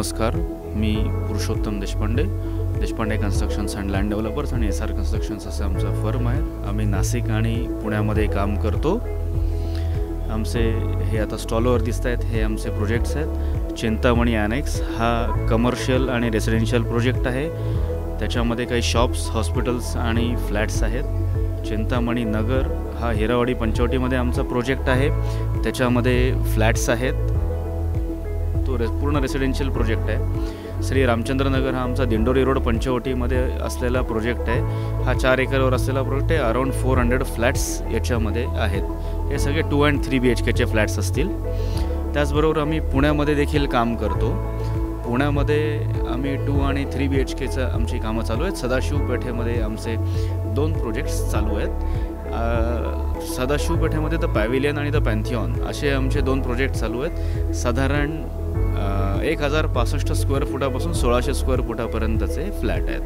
नमस्कार, मी Purushottam Deshpande constructions and land developers आणि SR कन्स्ट्रक्शन्स असे आमचा फर्म आहे. आम्ही नाशिक आणि पुण्यामध्ये काम करतो. आमचे हे आता स्टॉलवर दिसत आहेत हे आमचे प्रोजेक्ट्स आहेत. चिंतामणी ॲनेक्स हा कमर्शियल आणि रेसिडेन्शियल प्रोजेक्ट आहे. त्याच्यामध्ये काही शॉप्स, हॉस्पिटल्स आणि फ्लॅट्स आहेत. चिंतामणी नगर हा हिरावाडी पंचवटीमध्ये आमचा प्रोजेक्ट आहे. त्याच्यामध्ये फ्लॅट्स आहेत. तो पूर्ण रेसिडेन्शियल प्रोजेक्ट आहे. श्री रामचंद्र नगर हा आमचा दिंडोरी रोड पंचवटीमध्ये असलेला प्रोजेक्ट आहे. हा 4 एकरवर असलेला प्रोजेक्ट आहे. अराउंड 400 फ्लॅट्स याच्यामध्ये आहेत. हे सगळे 2 and 3 BHKचे फ्लॅट्स असतील. त्याचबरोबर आम्ही पुण्यामध्ये देखील काम करतो. पुण्यामध्ये आम्ही 2 आणि 3 BHKचं आमची कामं चालू आहेत. सदाशिव पेठेमध्ये आमचे 2 प्रोजेक्ट्स चालू आहेत. सदाशिव पेठेमध्ये द पॅव्हिलियन आणि द पॅन्थिऑन असे आमचे 2 प्रोजेक्ट चालू आहेत. साधारण 1065 स्क्वेअर फुटापासून 1600 स्क्वेअर फुटापर्यंतचे फ्लॅट आहेत.